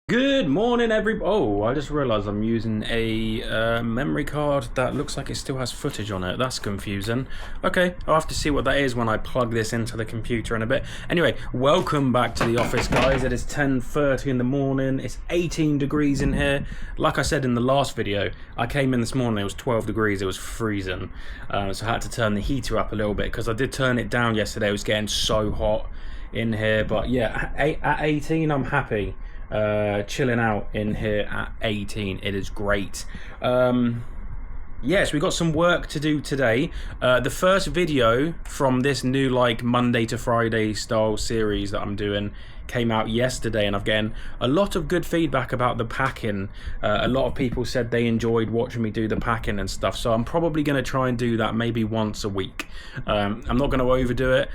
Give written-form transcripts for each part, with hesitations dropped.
Good morning, everybody. Oh, I just realized I'm using a memory card that looks like it still has footage on it. That's confusing. Okay, I'll have to see what that is when I plug this into the computer in a bit. Anyway, welcome back to the office, guys. It is 10:30 in the morning. It's 18 degrees in here. Like I said in the last video, I came in this morning, it was 12 degrees. It was freezing. So I had to turn the heater up a little bit because I did turn it down yesterday. It was getting so hot in here. But yeah, at 18, I'm happy. Chilling out in here at 18. It is great. Yes, we got some work to do today. The first video from this new like Monday to Friday style series that I'm doing came out yesterday, and I've gotten a lot of good feedback about the packing. A lot of people said they enjoyed watching me do the packing and stuff, so I'm probably going to try and do that maybe once a week. I'm not going to overdo it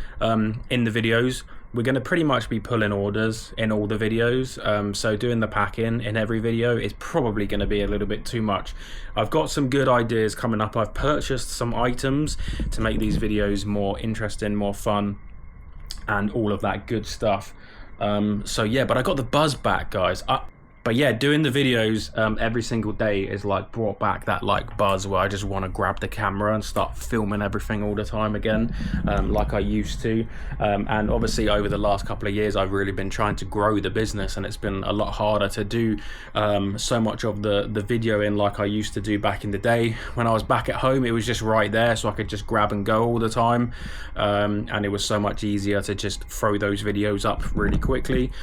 in the videos. We're going to pretty much be pulling orders in all the videos, so doing the packing in every video is probably going to be a little bit too much. I've got some good ideas coming up. I've purchased some items to make these videos more interesting, more fun, and all of that good stuff. So yeah, but I got the buzz back, guys. But yeah, doing the videos every single day is like brought back that like buzz where I just want to grab the camera and start filming everything all the time again, like I used to. And obviously over the last couple of years, I've really been trying to grow the business, and it's been a lot harder to do so much of the videoing like I used to do back in the day. When I was back at home, it was just right there, so I could just grab and go all the time. And it was so much easier to just throw those videos up really quickly.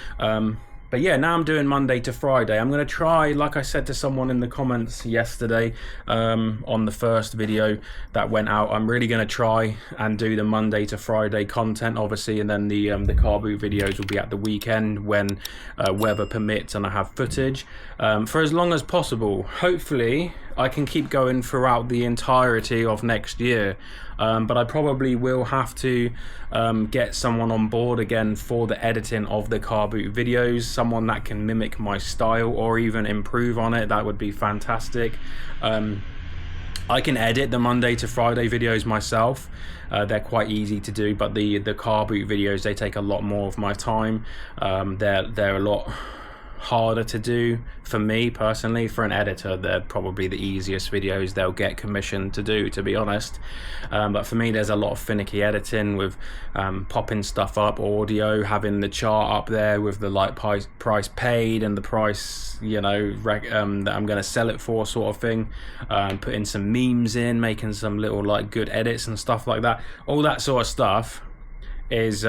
But yeah, now I'm doing Monday to Friday. I'm going to try, like I said to someone in the comments yesterday on the first video that went out, I'm really going to try and do the Monday to Friday content, obviously, and then the car boot videos will be at the weekend when weather permits and I have footage for as long as possible. Hopefully, I can keep going throughout the entirety of next year. But I probably will have to get someone on board again for the editing of the car boot videos, someone that can mimic my style or even improve on it. That would be fantastic. I can edit the Monday to Friday videos myself. They're quite easy to do, but the car boot videos, they take a lot more of my time. They're a lot harder to do for me personally. For an editor, they're probably the easiest videos they'll get commissioned to do, to be honest. But for me, there's a lot of finicky editing with popping stuff up, audio, having the chart up there with the like price paid and the price, you know, that I'm going to sell it for, sort of thing. Putting some memes in, making some little like good edits and stuff like that. All that sort of stuff is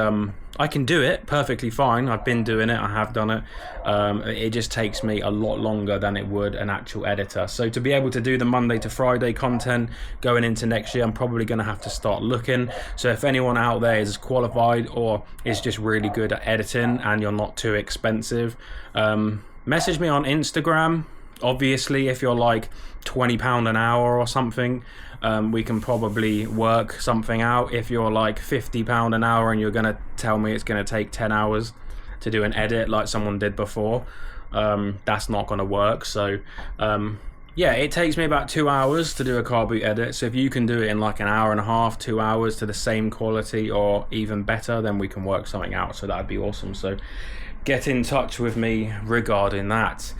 I can do it perfectly fine. I've been doing it, I have done it. It just takes me a lot longer than it would an actual editor. So to be able to do the Monday to Friday content going into next year, I'm probably going to have to start looking. So if anyone out there is qualified or is just really good at editing and you're not too expensive, message me on Instagram. Obviously, if you're like £20 an hour or something, we can probably work something out. If you're like £50 an hour and you're going to tell me it's going to take 10 hours to do an edit like someone did before, that's not going to work. So yeah, it takes me about 2 hours to do a car boot edit. So if you can do it in like an hour and a half, 2 hours to the same quality or even better, then we can work something out. So that'd be awesome. So get in touch with me regarding that.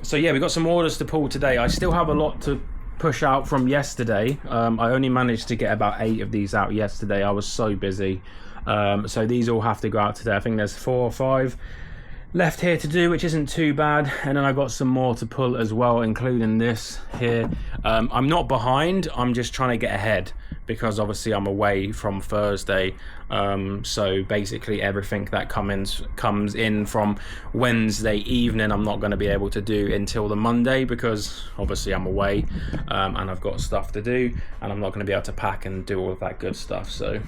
So yeah, we got some orders to pull today. I still have a lot to push out from yesterday. I only managed to get about 8 of these out yesterday. I was so busy. So these all have to go out today. I think there's 4 or 5 left here to do, which isn't too bad. And then I got some more to pull as well, including this here. I'm not behind, I'm just trying to get ahead because obviously I'm away from Thursday. So basically everything that comes in from Wednesday evening, I'm not going to be able to do until the Monday because obviously I'm away and I've got stuff to do and I'm not going to be able to pack and do all of that good stuff. So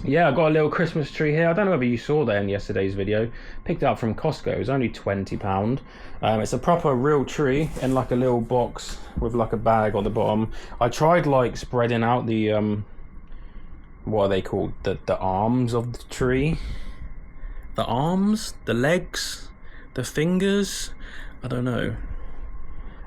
yeah, I got a little Christmas tree here. I don't know whether you saw that in yesterday's video. Picked it up from Costco. It was only £20. It's a proper real tree in like a little box with like a bag on the bottom. I tried like spreading out the what are they called, the arms of the tree, the arms, the legs, the fingers, I don't know.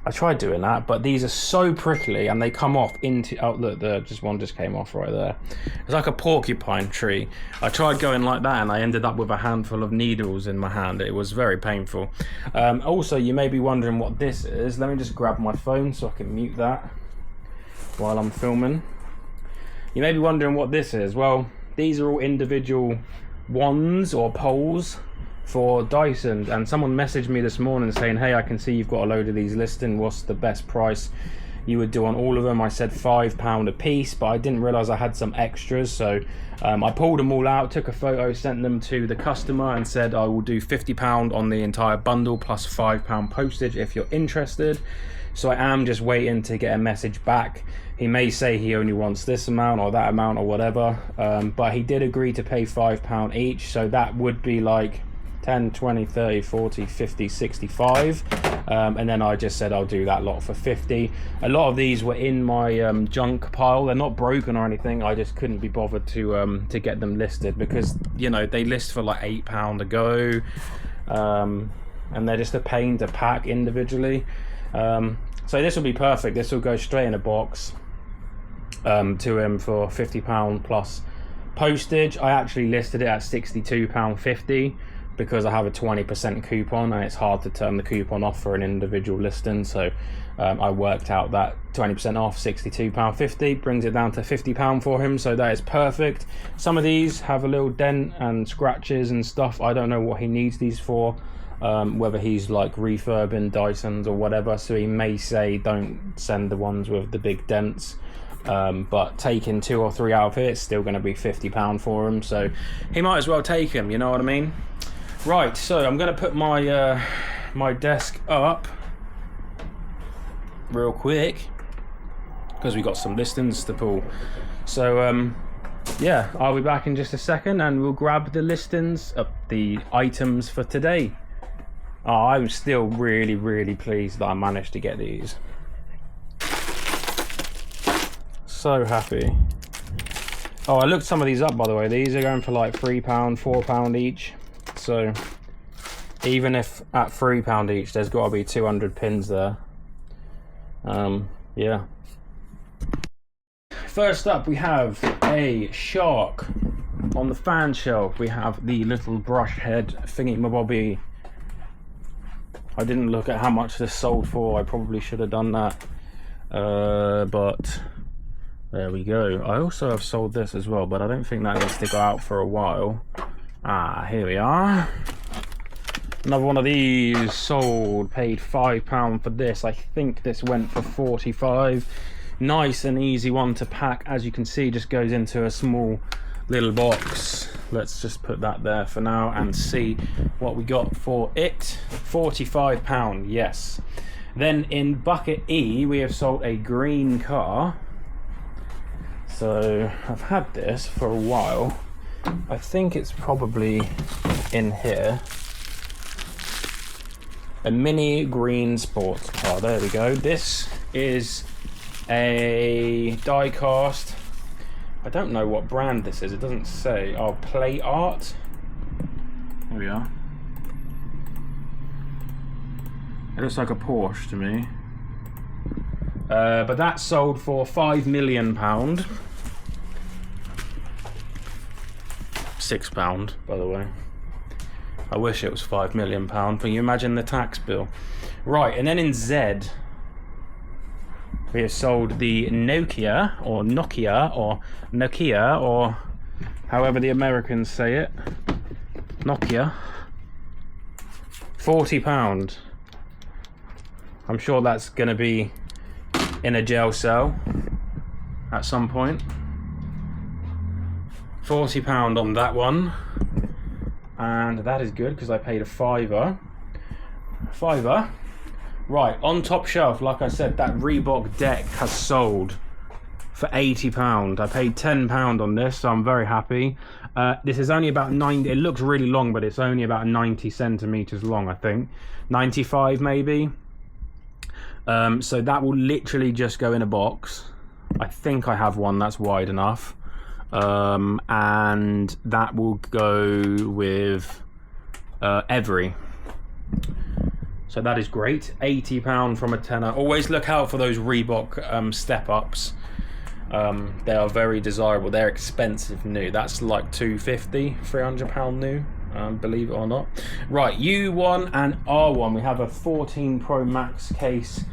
I tried doing that, but these are so prickly and they come off into, oh look, one just came off right there. It's like a porcupine tree. I tried going like that and I ended up with a handful of needles in my hand. It was very painful. Also, you may be wondering what this is. Let me just grab my phone so I can mute that while I'm filming. You may be wondering what this is. Well, these are all individual wands or poles for Dyson, and someone messaged me this morning saying, hey, I can see you've got a load of these listing, what's the best price you would do on all of them? I said £5 a piece, but I didn't realize I had some extras, so I pulled them all out, took a photo, sent them to the customer and said I will do £50 on the entire bundle plus £5 postage if you're interested. So I am just waiting to get a message back. He may say he only wants this amount or that amount or whatever, but he did agree to pay £5 each, so that would be like 10, 20, 30, 40, 50, 65, and then I just said I'll do that lot for 50. A lot of these were in my junk pile. They're not broken or anything, I just couldn't be bothered to get them listed because, you know, they list for like £8 a go, and they're just a pain to pack individually. So this will be perfect. This will go straight in a box to him for £50 plus postage. I actually listed it at £62.50 because I have a 20% coupon and it's hard to turn the coupon off for an individual listing, so I worked out that 20% off, £62.50 brings it down to £50 for him, so that is perfect. Some of these have a little dent and scratches and stuff. I don't know what he needs these for, whether he's like refurbing Dysons or whatever, so he may say don't send the ones with the big dents, but taking 2 or 3 out of it, it's still going to be £50 for him, so he might as well take him, you know what I mean? Right, so I'm going to put my my desk up real quick because we got some listings to pull. So yeah, I'll be back in just a second and we'll grab the listings up, the items for today. Oh, I'm still really pleased that I managed to get these. So happy. Oh, I looked some of these up, by the way. These are going for like £3, £4 each. So even if at £3 each, there's got to be 200 pins there. Yeah. First up, we have a shark. On the fan shelf, we have the little brush head thingy-mabobby. I didn't look at how much this sold for. I probably should have done that. But there we go. I also have sold this as well, but I don't think that needs to go out for a while. Ah, here we are. Another one of these sold, paid £5 for this. I think this went for 45. Nice and easy one to pack. As you can see, just goes into a small little box. Let's just put that there for now and see what we got for it. £45, yes. Then in bucket E, we have sold a green car. So I've had this for a while. I think it's probably in here. A mini green sports car. There we go. This is a die cast. I don't know what brand this is. It doesn't say. Oh, Play Art. Here we are. It looks like a Porsche to me. But that sold for £5 million. £6, by the way. I wish it was £5 million. Can you imagine the tax bill? Right, and then in Z, we have sold the Nokia, or Nokia, or however the Americans say it. Nokia. £40. I'm sure that's going to be in a jail cell at some point. £40 on that one, and that is good because I paid a fiver. Right, on top shelf, like I said, that Reebok deck has sold for £80. I paid £10 on this, so I'm very happy. This is only about 90. It looks really long, but it's only about 90 centimeters long, I think. 95 maybe. So that will literally just go in a box. I think I have one that's wide enough. And that will go with every. So that is great. £80 from a tenner. Always look out for those Reebok step ups. They are very desirable. They're expensive new. That's like £250, £300 new, believe it or not. Right, U1 and R1. We have a 14 Pro Max case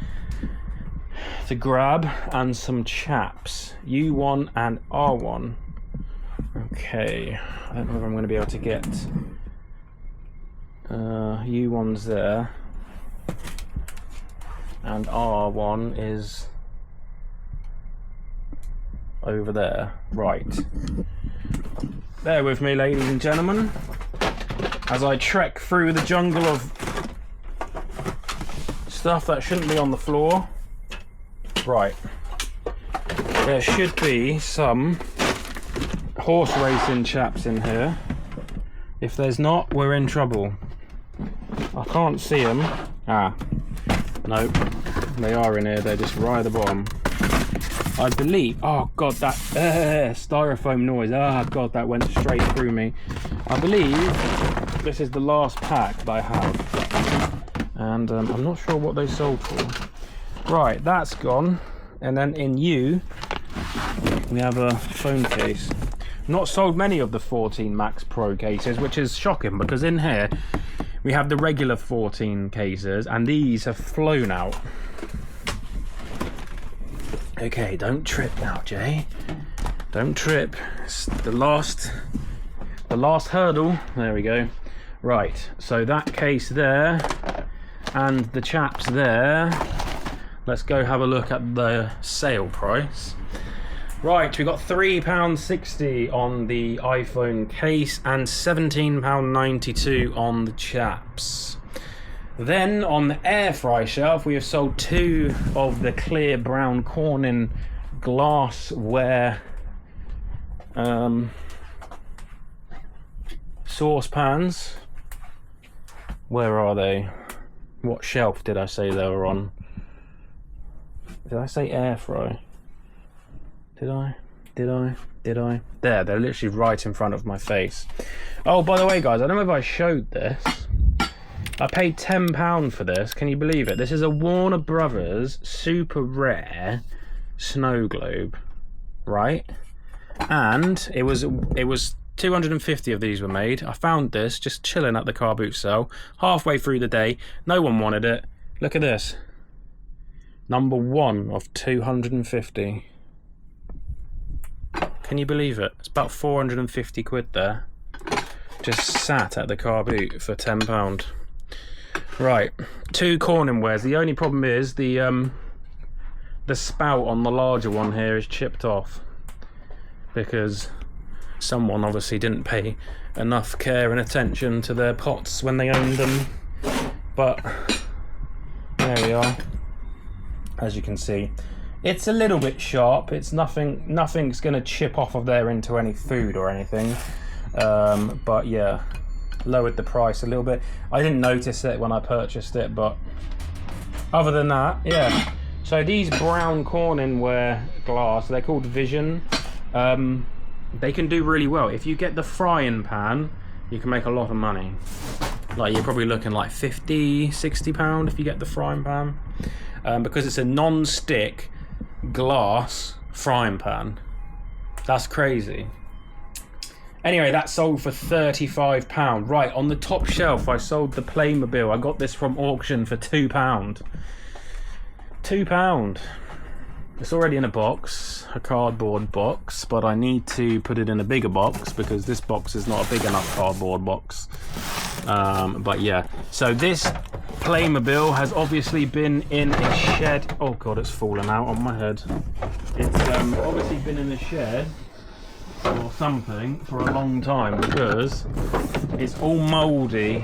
to grab and some chaps. U1 and R1. Okay, I don't know if I'm going to be able to get U1's there, and R1 is over there. Right, bear with me, ladies and gentlemen, as I trek through the jungle of stuff that shouldn't be on the floor. Right, there should be some horse racing chaps in here. If there's not, we're in trouble. I can't see them. Ah, nope, they are in here. They're just right at the bottom, I believe. Oh god, that styrofoam noise. Ah god, that went straight through me. I believe this is the last pack that I have, and I'm not sure what they sold for. Right, that's gone. And then in U, we have a phone case. Not sold many of the 14 Max Pro cases, which is shocking, because in here we have the regular 14 cases and these have flown out. Okay, don't trip now, Jay. Don't trip. It's the last hurdle. There we go. Right, so that case there and the chaps there. Let's go have a look at the sale price. Right, we got £3.60 on the iPhone case and £17.92 on the chaps. Then on the air fry shelf, we have sold 2 of the clear brown Corning glassware saucepans. Where are they? What shelf did I say they were on? Did I say air fry? Did I? There, they're literally right in front of my face. Oh, by the way, guys, I don't know if I showed this. I paid £10 for this. Can you believe it? This is a Warner Brothers super rare snow globe, right? And it was 250 of these were made. I found this just chilling at the car boot sale halfway through the day. No one wanted it. Look at this. Number 1 of 250. Can you believe it? It's about 450 quid there. Just sat at the car boot for £10. Right, 2 Corning wares. The only problem is the spout on the larger one here is chipped off, because someone obviously didn't pay enough care and attention to their pots when they owned them. But there we are. As you can see, it's a little bit sharp. It's nothing's going to chip off of there into any food or anything. But yeah, lowered the price a little bit. I didn't notice it when I purchased it, but other than that, yeah. So these brown Corning ware glass, they're called Vision. They can do really well. If you get the frying pan, you can make a lot of money. Like, you're probably looking like £50–60 if you get the frying pan, because it's a non-stick glass frying pan. That's crazy. Anyway, that sold for £35. Right, on the top shelf I sold the Playmobil. I got this from auction for £2. £2. It's already in a box, a cardboard box, but I need to put it in a bigger box because this box is not a big enough cardboard box. But yeah, so this Playmobil has obviously been in a shed. Oh god, it's fallen out on my head. It's obviously been in a shed or something for a long time because it's all mouldy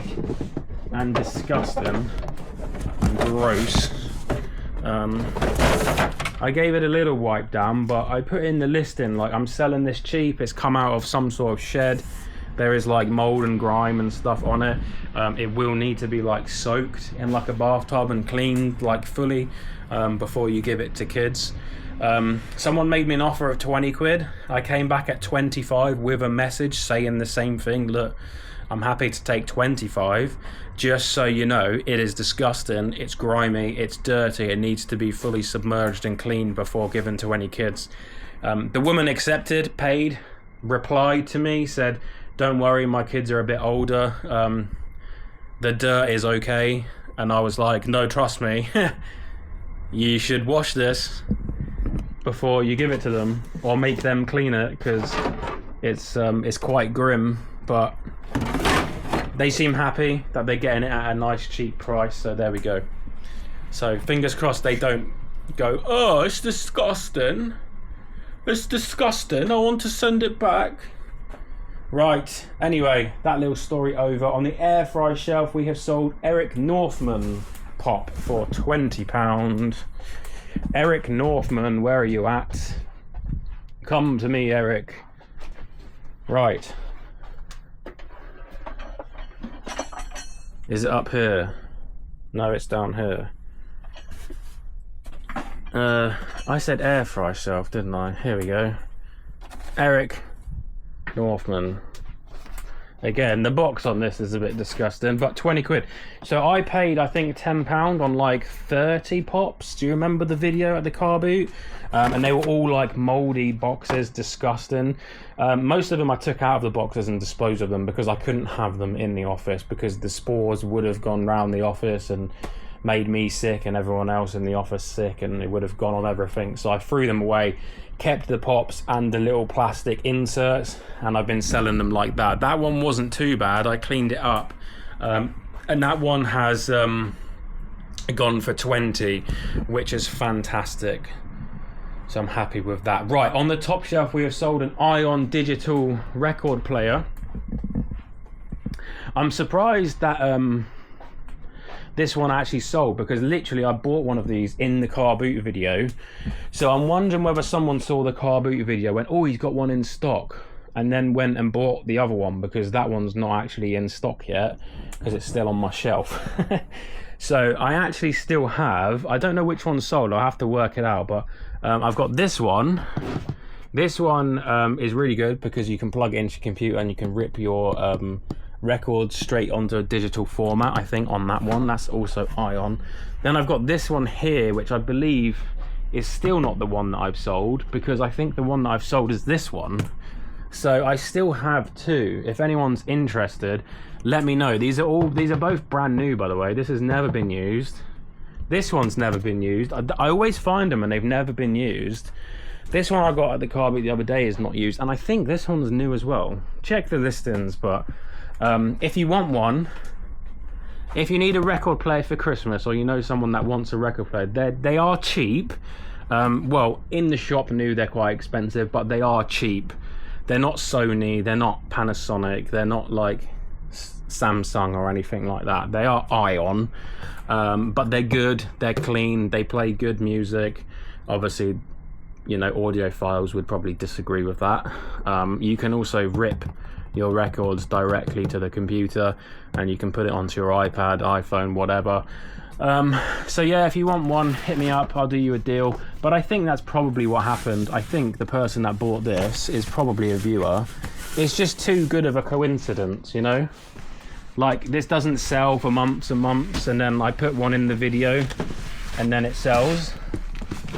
and disgusting and gross. I gave it a little wipe down, but I put in the listing like I'm selling this cheap. It's come out of some sort of shed. There is like mold and grime and stuff on it. It will need to be like soaked in like a bathtub and cleaned like fully before you give it to kids. Someone made me an offer of 20 quid. I came back at 25 with a message saying the same thing. Look, I'm happy to take 25. Just so you know, it is disgusting, it's grimy, it's dirty, it needs to be fully submerged and cleaned before given to any kids. The woman accepted, paid, replied to me, said, don't worry, my kids are a bit older, the dirt is okay. And I was like, no, trust me, you should wash this before you give it to them, or make them clean it, because it's quite grim. But they seem happy that they're getting it at a nice cheap price, so there we go. So fingers crossed they don't go, oh, it's disgusting, it's disgusting, I want to send it back. Right, anyway, that little story over. On the air fry shelf we have sold Eric Northman pop for £20. Eric Northman, where are you at? Come to me, Eric. Right. Is it up here? No, it's down here. I said air fry shelf, didn't I? Here we go. Eric Northman. Again, the box on this is a bit disgusting, but 20 quid. So I paid, I think, £10 on like 30 pops. Do you remember the video at the car boot? And they were all like mouldy boxes, disgusting. Most of them I took out of the boxes and disposed of them because I couldn't have them in the office, because the spores would have gone round the office and made me sick and everyone else in the office sick, and it would have gone on everything. So I threw them away, kept the pops and the little plastic inserts, and I've been selling them like that. That one wasn't too bad, I cleaned it up, and that one has gone for 20, which is fantastic, so I'm happy with that. Right, on the top shelf we have sold an Ion digital record player. I'm surprised that this one actually sold, because literally I bought one of these in the car boot video. So I'm wondering whether someone saw the car boot video, went, oh, he's got one in stock, and then went and bought the other one, because that one's not actually in stock yet, because it's still on my shelf. So I actually still have, I don't know which one's sold, I'll have to work it out, but I've got this one. This one is really good because you can plug it into your computer and you can rip your records straight onto a digital format. I think on that one, that's also Ion. Then I've got this one here, which I believe is still not the one that I've sold, because I think the one that I've sold is this one. So I still have two. If anyone's interested, let me know. These are both brand new, by the way. This has never been used. This one's never been used. I always find them and they've never been used. This one I got at the car boot the other day is not used, and I think this one's new as well. Check the listings, but if you want one, if you need a record player for Christmas, or you know someone that wants a record player, they are cheap. Well, in the shop new they're quite expensive, but they are cheap. They're not Sony, they're not Panasonic, they're not like Samsung or anything like that. They are Ion, but they're good, they're clean, they play good music. Obviously, you know, audiophiles would probably disagree with that. You can also rip your records directly to the computer, and you can put it onto your iPad, iPhone, whatever. So yeah, if you want one, hit me up, I'll do you a deal. But I think that's probably what happened. I think the person that bought this is probably a viewer. It's just too good of a coincidence, you know? Like, this doesn't sell for months and months, and then I put one in the video and then it sells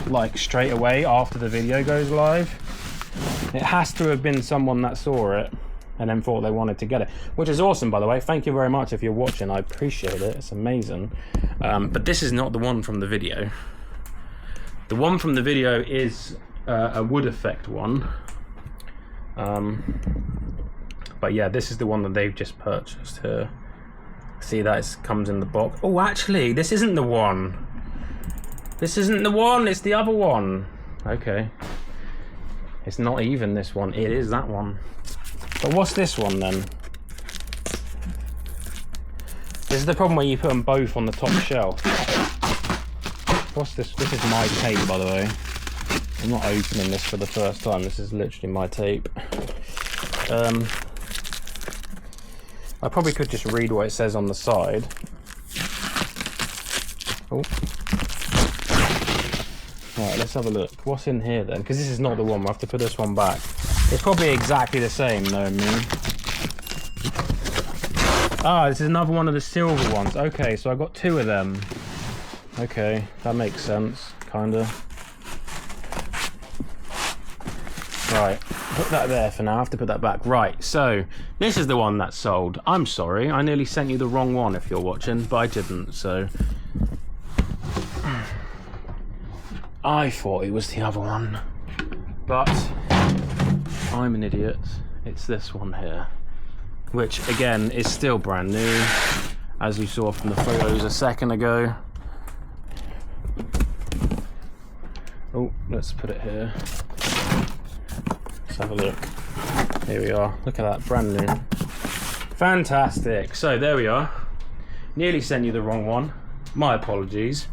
like straight away after the video goes live. It has to have been someone that saw it and then thought they wanted to get it, which is awesome, by the way. Thank you very much if you're watching, I appreciate it, it's amazing. But this is not the one from the video. The one from the video is a wood effect one. But yeah, this is the one that they've just purchased here. See, that comes in the box. Oh, actually, this isn't the one. This isn't the one, it's the other one. Okay. It's not even this one, it is that one. But what's this one then? This is the problem where you put them both on the top shelf. What's this? This is my tape, by the way. I'm not opening this for the first time, this is literally my tape. I probably could just read what it says on the side. Oh. Right, let's have a look. What's in here then? Because this is not the one, we'll have to put this one back. It's probably exactly the same, though, me. Ah, this is another one of the silver ones. Okay, so I got 2 of them. Okay, that makes sense, kinda. Right, put that there for now. I have to put that back. Right, so this is the one that's sold. I'm sorry, I nearly sent you the wrong one if you're watching, but I didn't, so. I thought it was the other one, but I'm an idiot. It's this one here, which again is still brand new, as you saw from the photos a second ago. Oh, let's put it here. Let's have a look. Here we are. Look at that, brand new. Fantastic. So there we are. Nearly sent you the wrong one. My apologies.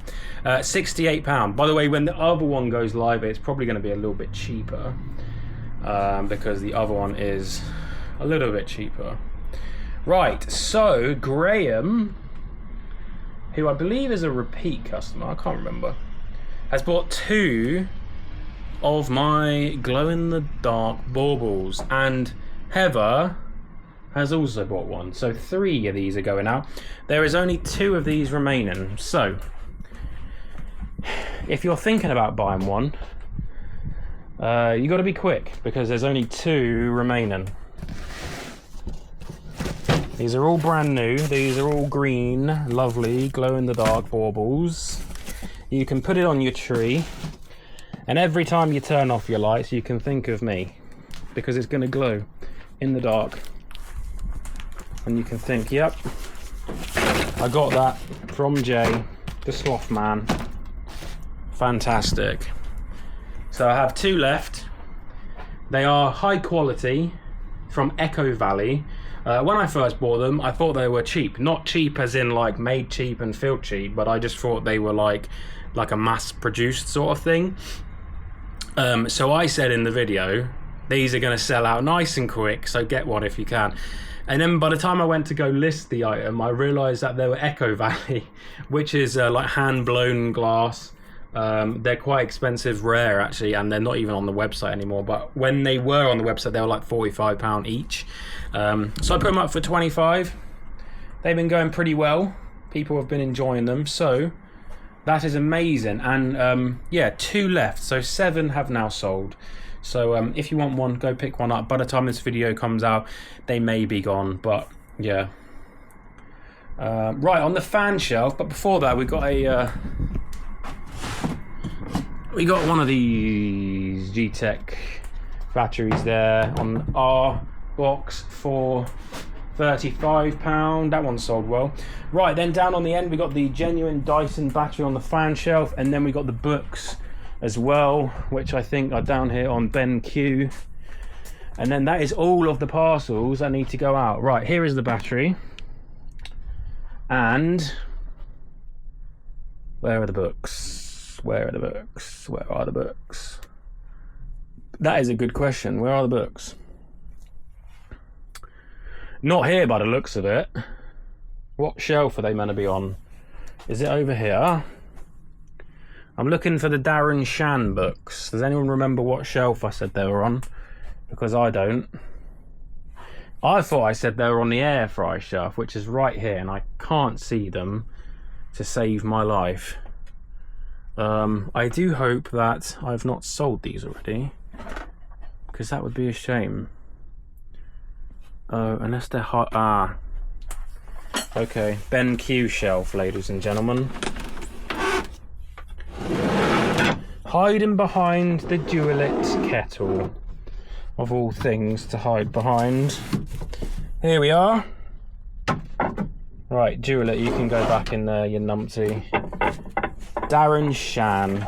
£68. By the way, when the other one goes live, it's probably going to be a little bit cheaper, because the other one is a little bit cheaper. Right, so Graham, who I believe is a repeat customer, I can't remember, has bought 2 of my glow-in-the-dark baubles, and Heather has also bought 1. So 3 of these are going out. There is only 2 of these remaining. So if you're thinking about buying one, you got to be quick, because there's only 2 remaining. These are all brand new. These are all green, lovely glow-in-the-dark baubles. You can put it on your tree, and every time you turn off your lights, you can think of me, because it's going to glow in the dark. And you can think, yep, I got that from Jay, the sloth man. Fantastic. So I have 2 left. They are high quality from Echo Valley. When I first bought them, I thought they were cheap. Not cheap as in like made cheap and feel cheap, but I just thought they were like a mass-produced sort of thing. So I said in the video, these are going to sell out nice and quick, so get one if you can. And then by the time I went to go list the item, I realised that they were Echo Valley, which is like hand-blown glass. They're quite expensive, rare actually, and they're not even on the website anymore. But when they were on the website, they were like £45 each. So I put them up for 25. They've been going pretty well. People have been enjoying them, so that is amazing. And yeah, 2 left, so 7 have now sold. So if you want one, go pick one up. By the time this video comes out, they may be gone, but yeah. Right, on the fan shelf, but before that, we got one of these G-Tech batteries there on our box for £35. That one sold well. Right, then down on the end, we got the genuine Dyson battery on the fan shelf, and then we got the books as well, which I think are down here on BenQ. And then that is all of the parcels that need to go out. Right, here is the battery. And where are the books? Where are the books? Where are the books? That is a good question. Where are the books? Not here by the looks of it. What shelf are they meant to be on? Is it over here? I'm looking for the Darren Shan books. Does anyone remember what shelf I said they were on? Because I don't. I thought I said they were on the air fry shelf, which is right here, and I can't see them to save my life. I do hope that I've not sold these already, because that would be a shame. Unless they're hot. Ah. Okay, BenQ shelf, ladies and gentlemen. Hiding behind the Dualit kettle. Of all things to hide behind. Here we are. Right, Dualit, you can go back in there, you numpty. Darren Shan.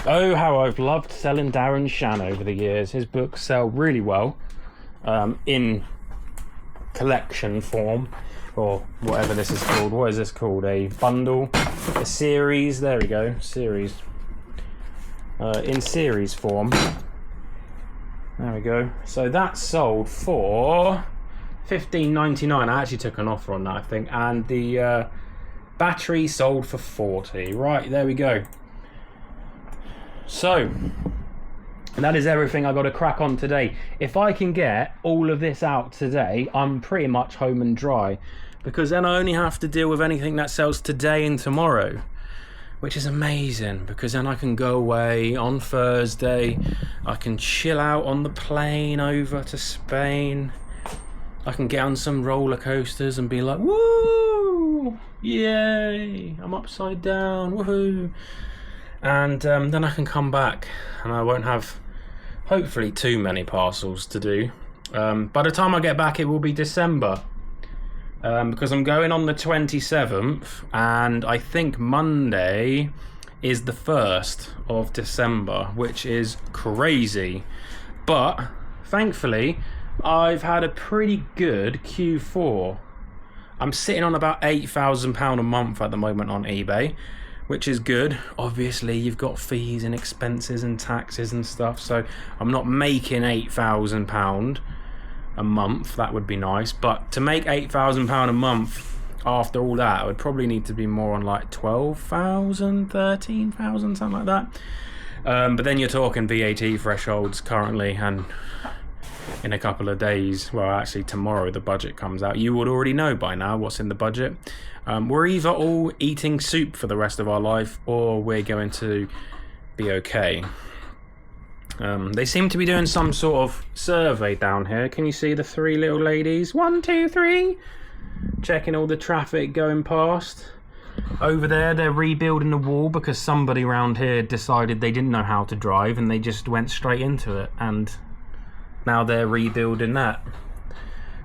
Oh, how I've loved selling Darren Shan over the years. His books sell really well in collection form, or whatever this is called. What is this called? A bundle? A series? There we go, series. In series form. There we go. So that sold for $15.99. I actually took an offer on that, I think, and the battery sold for $40. Right, there we go. So And that is everything I got to crack on today. If I can get all of this out today, I'm pretty much home and dry, because then I only have to deal with anything that sells today and tomorrow, which is amazing, because then I can go away on Thursday, I can chill out on the plane over to Spain, I can get on some roller coasters and be like, woo, yay, I'm upside down, woohoo. And then I can come back and I won't have, hopefully, too many parcels to do. By the time I get back, it will be December. Because I'm going on the 27th, and I think Monday is the 1st of December, which is crazy. But thankfully, I've had a pretty good Q4. I'm sitting on about £8,000 a month at the moment on eBay, which is good. Obviously, you've got fees and expenses and taxes and stuff, so I'm not making £8,000 a month. That would be nice, but to make £8,000 a month after all that, I would probably need to be more on like 12,000, 13,000, something like that. But then you're talking VAT thresholds currently, and in a couple of days, well, actually tomorrow, the budget comes out. You would already know by now what's in the budget. We're either all eating soup for the rest of our life, or we're going to be okay. They seem to be doing some sort of survey down here. Can you see the three little ladies? 1, 2, 3. Checking all the traffic going past. Over there, they're rebuilding the wall because somebody around here decided they didn't know how to drive and they just went straight into it. And now they're rebuilding that.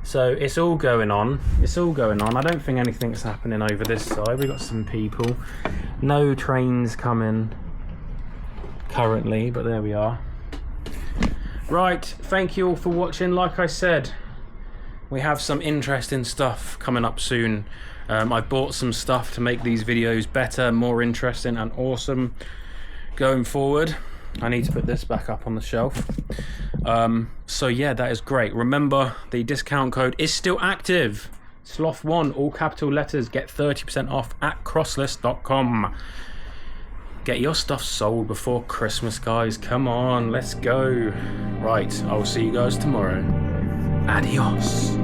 So it's all going on. It's all going on. I don't think anything's happening over this side. We've got some people. No trains coming currently, but there we are. Right, thank you all for watching. Like I said, we have some interesting stuff coming up soon. I've bought some stuff to make these videos better, more interesting and awesome going forward. I need to put this back up on the shelf. So yeah, that is great. Remember, the discount code is still active. Sloth1, all capital letters, get 30% off at crosslist.com. Get your stuff sold before Christmas, guys. Come on, let's go. Right, I'll see you guys tomorrow. Adios.